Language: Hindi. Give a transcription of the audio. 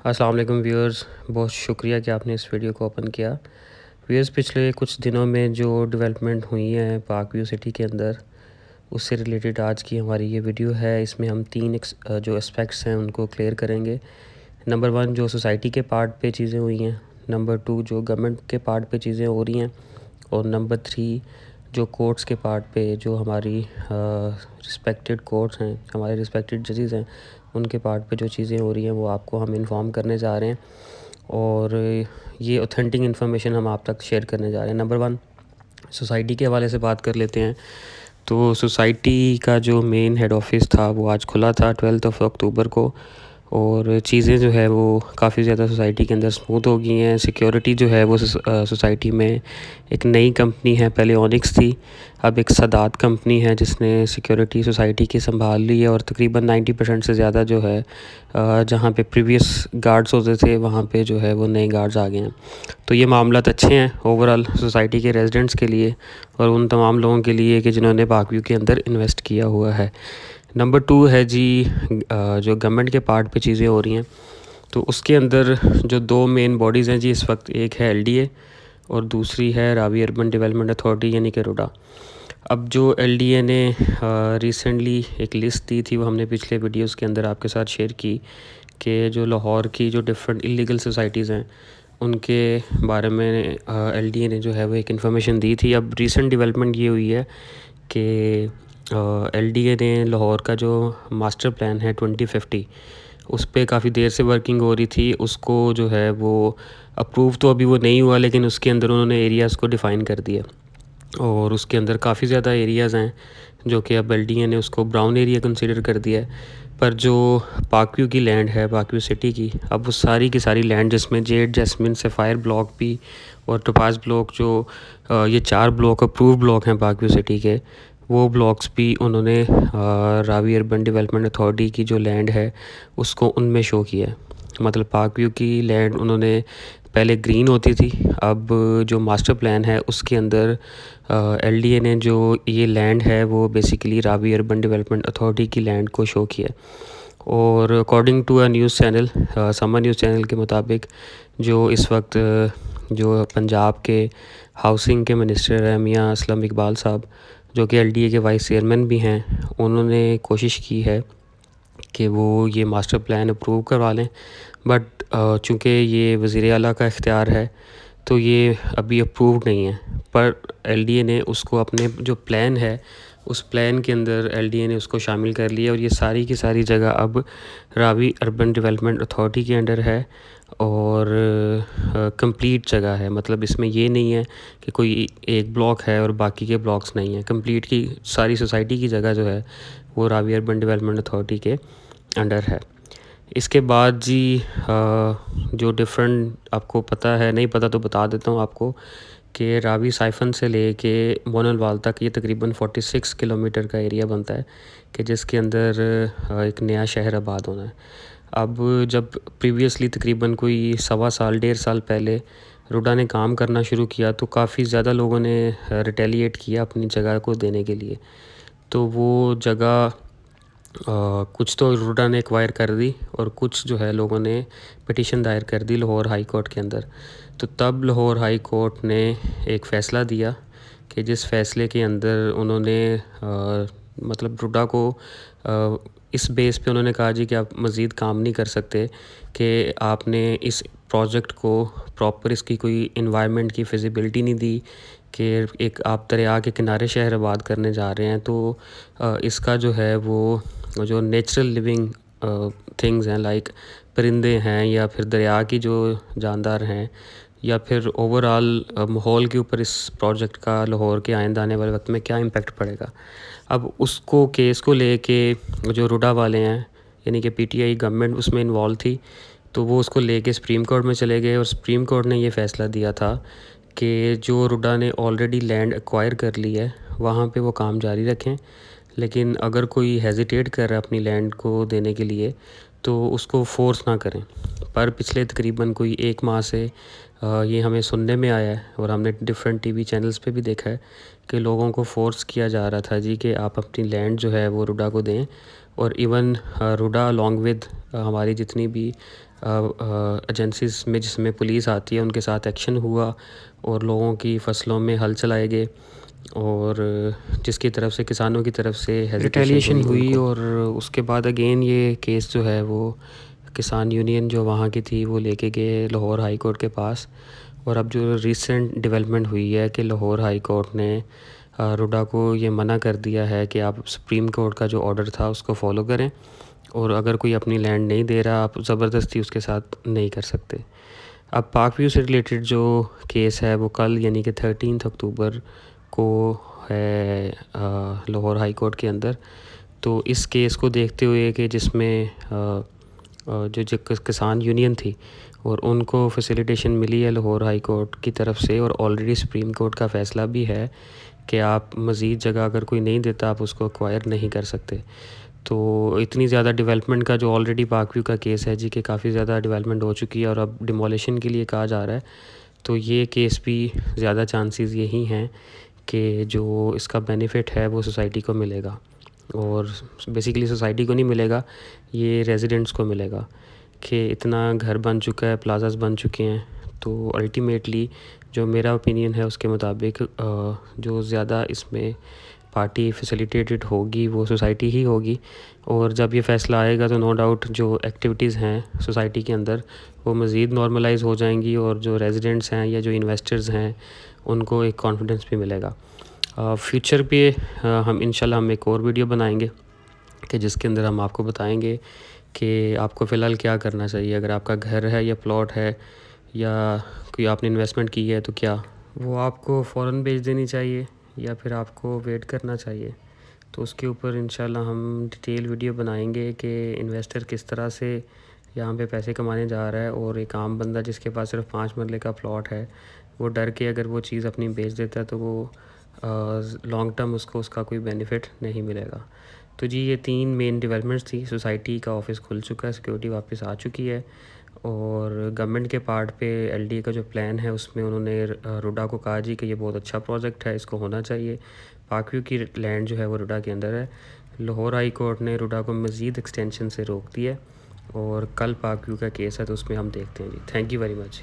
अस्सलाम वालेकुम व्यूअर्स, बहुत शुक्रिया कि आपने इस वीडियो को ओपन किया। व्यूअर्स, पिछले कुछ दिनों में जो डेवलपमेंट हुई हैं पार्क व्यू सिटी के अंदर, उससे रिलेटेड आज की हमारी ये वीडियो है। इसमें हम जो एस्पेक्ट्स हैं उनको क्लियर करेंगे। नंबर 1 जो सोसाइटी के पार्ट पे चीज़ें हुई हैं, नंबर 2 जो गवर्नमेंट के पार्ट पे चीज़ें हो रही हैं, और नंबर 3 जो कोर्ट्स के पार्ट पे जो हमारी रिस्पेक्टेड कोर्ट्स हैं, हमारे रिस्पेक्टेड जजेस हैं, उनके पार्ट पे जो चीज़ें हो रही हैं वो आपको हम इन्फॉर्म करने जा रहे हैं। और ये ऑथेंटिक इन्फॉर्मेशन हम आप तक शेयर करने जा रहे हैं। नंबर 1 सोसाइटी के हवाले से बात कर लेते हैं। तो सोसाइटी का जो मेन हेड ऑफिस था वो आज खुला था 12 अक्टूबर को, और चीज़ें जो है वो काफ़ी ज़्यादा सोसाइटी के अंदर स्मूथ हो गई हैं। सिक्योरिटी जो है वो सोसाइटी में एक नई कंपनी है, पहले ओनिक्स थी, अब एक सदात कंपनी है जिसने सिक्योरिटी सोसाइटी की संभाल ली है। और तकरीबन 90% से ज़्यादा जो है जहाँ पे प्रीवियस गार्ड्स होते थे वहाँ पे जो है वो नए गार्ड्स आ गए हैं। तो ये मामलात अच्छे हैं ओवरऑल सोसाइटी के रेजिडेंट्स के लिए और उन तमाम लोगों के लिए कि जिन्होंने पार्क व्यू के अंदर इन्वेस्ट किया हुआ है। नंबर 2 है जी जो गवर्नमेंट के पार्ट पे चीज़ें हो रही हैं, तो उसके अंदर जो 2 मेन बॉडीज़ हैं जी इस वक्त, एक है एलडीए और दूसरी है रावी अर्बन डेवलपमेंट अथॉरिटी यानी कि रुडा। अब जो एलडीए ने रिसेंटली एक लिस्ट दी थी वो हमने पिछले वीडियोस के अंदर आपके साथ शेयर की कि जो लाहौर की जो डिफरेंट इलीगल सोसाइटीज़ हैं उनके बारे में एलडीए ने जो है वो एक इन्फॉर्मेशन दी थी। अब रीसेंट डेवलपमेंट ये हुई है कि एलडीए ने लाहौर का जो मास्टर प्लान है 2050, उस पे काफ़ी देर से वर्किंग हो रही थी। उसको जो है वो अप्रूव तो अभी वो नहीं हुआ, लेकिन उसके अंदर उन्होंने एरियाज़ को डिफ़ाइन कर दिया और उसके अंदर काफ़ी ज़्यादा एरियाज़ हैं जो कि अब एलडीए ने उसको ब्राउन एरिया कंसीडर कर दिया है। पर जो पार्क व्यू की लैंड है, पार्क व्यू सिटी की, अब वो सारी की सारी लैंड जिसमें जेड, जैस्मिन, सफ़ायर ब्लॉक भी और टोपाज ब्लॉक, जो ये 4 ब्लॉक अप्रूव ब्लॉक हैं पार्क व्यू सिटी के, वो ब्लॉक्स भी उन्होंने रावी अर्बन डेवलपमेंट अथॉरिटी की जो लैंड है उसको उनमें शो किया है। मतलब पार्क व्यू की लैंड उन्होंने पहले ग्रीन होती थी, अब जो मास्टर प्लान है उसके अंदर एलडीए ने जो ये लैंड है वो basically Ravi urban development authority की लैंड को शो किया। और according to a news channel, Samar news channel के मुताबिक, जो इस वक्त जो पंजाब के हाउसिंग के मिनिस्टर हैं मियाँ असलम इकबाल साहब, जो कि एलडीए के वाइस चेयरमैन भी हैं, उन्होंने कोशिश की है कि वो ये मास्टर प्लान अप्रूव करवा लें। बट चूँकि ये वज़ीर आला का इख्तियार है तो ये अभी अप्रूव्ड नहीं है। पर एलडीए ने उसको अपने जो प्लान है उस प्लान के अंदर एलडीए ने उसको शामिल कर लिया और ये सारी की सारी जगह अब रावी अर्बन डेवलपमेंट अथॉरिटी के अंडर है और कंप्लीट जगह है। मतलब इसमें ये नहीं है कि कोई एक ब्लॉक है और बाकी के ब्लॉक्स नहीं हैं। कंप्लीट की सारी सोसाइटी की जगह जो है वो रावी अर्बन डेवलपमेंट अथॉरिटी के अंडर है। इसके बाद जी जो डिफरेंट, आपको पता है, नहीं पता तो बता देता हूँ आपको, कि रावी साइफन से लेके मोनलवाल तक ये तकरीबन 46 किलोमीटर का एरिया बनता है कि जिसके अंदर एक नया शहर आबाद होना है। अब जब प्रीवियसली तकरीबन कोई 1.25 साल 1.5 साल पहले रुडा ने काम करना शुरू किया तो काफ़ी ज़्यादा लोगों ने रिटेलिएट किया अपनी जगह को देने के लिए। तो वो जगह कुछ तो रुडा ने एक्वायर कर दी और कुछ जो है लोगों ने पिटीशन दायर कर दी लाहौर हाई कोर्ट के अंदर। तो तब लाहौर हाई कोर्ट ने एक फ़ैसला दिया कि जिस फ़ैसले के अंदर उन्होंने मतलब रुडा को इस बेस पे उन्होंने कहा जी कि आप मज़ीद काम नहीं कर सकते, कि आपने इस प्रोजेक्ट को प्रॉपर इसकी कोई इन्वायरमेंट की फिजिबिलिटी नहीं दी, कि एक आप दरिया के किनारे शहर आबाद करने जा रहे हैं। तो इसका जो है वो जो नेचुरल लिविंग थिंग्स हैं, लाइक परिंदे हैं या फिर दरिया की जो जानदार हैं या फिर ओवरऑल माहौल के ऊपर इस प्रोजेक्ट का लाहौर के आइंदा आने वाले वक्त में क्या इम्पेक्ट पड़ेगा। अब उसको केस को लेके जो रुडा वाले हैं यानी कि पीटीआई गवर्नमेंट उसमें इन्वॉल्व थी, तो वो उसको लेके सुप्रीम कोर्ट में चले गए और सुप्रीम कोर्ट ने ये फ़ैसला दिया था कि जो रुडा ने ऑलरेडी लैंड एक्वायर कर ली है वहाँ पे वो काम जारी रखें, लेकिन अगर कोई हेजिटेट कर रहा है अपनी लैंड को देने के लिए तो उसको फ़ोर्स ना करें। पर पिछले तकरीबन कोई 1 माह से ये हमें सुनने में आया है और हमने डिफरेंट टीवी चैनल्स पे भी देखा है कि लोगों को फ़ोर्स किया जा रहा था जी कि आप अपनी लैंड जो है वो रुडा को दें। और इवन रुडा अलॉन्ग विद हमारी जितनी भी एजेंसीज़ में जिसमें पुलिस आती है उनके साथ एक्शन हुआ और लोगों की फ़सलों में हल चलाए गए और जिसकी तरफ से किसानों की तरफ से रिटेलिएशन हुई और उसके बाद अगेन ये केस जो है वो किसान यूनियन जो वहाँ की थी वो लेके गए लाहौर हाई कोर्ट के पास। और अब जो रिसेंट डेवलपमेंट हुई है कि लाहौर हाई कोर्ट ने रुडा को ये मना कर दिया है कि आप सुप्रीम कोर्ट का जो ऑर्डर था उसको फॉलो करें और अगर कोई अपनी लैंड नहीं दे रहा आप ज़बरदस्ती उसके साथ नहीं कर सकते। अब पाक व्यू से रिलेटेड जो केस है वो कल यानी कि 13 अक्टूबर को है लाहौर हाई कोर्ट के अंदर। तो इस केस को देखते हुए कि जिसमें जो किसान यूनियन थी और उनको फैसिलिटेशन मिली है लाहौर हाई कोर्ट की तरफ से और ऑलरेडी सुप्रीम कोर्ट का फ़ैसला भी है कि आप मज़ीद जगह अगर कोई नहीं देता आप उसको एक्वायर नहीं कर सकते। तो इतनी ज़्यादा डेवलपमेंट का जो ऑलरेडी पाक व्यू का केस है जी कि काफ़ी ज़्यादा डेवलपमेंट हो चुकी है और अब डिमोलिशन के लिए कहा जा रहा है। तो ये केस भी ज़्यादा चांसेस यही हैं कि जो इसका बेनिफिट है वो सोसाइटी को मिलेगा और बेसिकली सोसाइटी को नहीं मिलेगा, ये रेजिडेंट्स को मिलेगा कि इतना घर बन चुका है, प्लाजास बन चुके हैं। तो अल्टीमेटली जो मेरा ओपिनियन है उसके मुताबिक जो ज़्यादा इसमें पार्टी फैसिलिटेटेड होगी वो सोसाइटी ही होगी और जब ये फ़ैसला आएगा तो नो डाउट जो एक्टिविटीज़ हैं सोसाइटी के अंदर वो मज़ीद नॉर्मलाइज़ हो जाएंगी और जो रेजिडेंट्स हैं या जो इन्वेस्टर्स हैं उनको एक कॉन्फिडेंस भी मिलेगा। फ्यूचर पे हम इंशाल्लाह हम एक और वीडियो बनाएंगे कि जिसके अंदर हम आपको बताएंगे कि आपको फ़िलहाल क्या करना चाहिए। अगर आपका घर है या प्लॉट है या कोई आपने इन्वेस्टमेंट की है तो क्या वो आपको फ़ौरन बेच देनी चाहिए या फिर आपको वेट करना चाहिए। तो उसके ऊपर इंशाल्लाह हम डिटेल वीडियो बनाएंगे कि इन्वेस्टर किस तरह से यहाँ पे पैसे कमाने जा रहा है और एक आम बंदा जिसके पास सिर्फ 5 मरले का प्लॉट है वो डर के अगर वो चीज़ अपनी बेच देता है तो वो लॉन्ग टर्म उसको उसका कोई बेनिफिट नहीं मिलेगा। तो जी ये 3 मेन डेवलपमेंट्स थी। सोसाइटी का ऑफिस खुल चुका है, सिक्योरिटी वापस आ चुकी है और गवर्नमेंट के पार्ट पे एलडीए का जो प्लान है उसमें उन्होंने रुडा को कहा जी कि ये बहुत अच्छा प्रोजेक्ट है, इसको होना चाहिए। पाक व्यू की लैंड जो है वो रुडा के अंदर है। लाहौर हाई कोर्ट ने रुडा को मज़ीद एक्सटेंशन से रोक दिया और कल पाक व्यू का केस है तो उसमें हम देखते हैं जी। Thank you very much.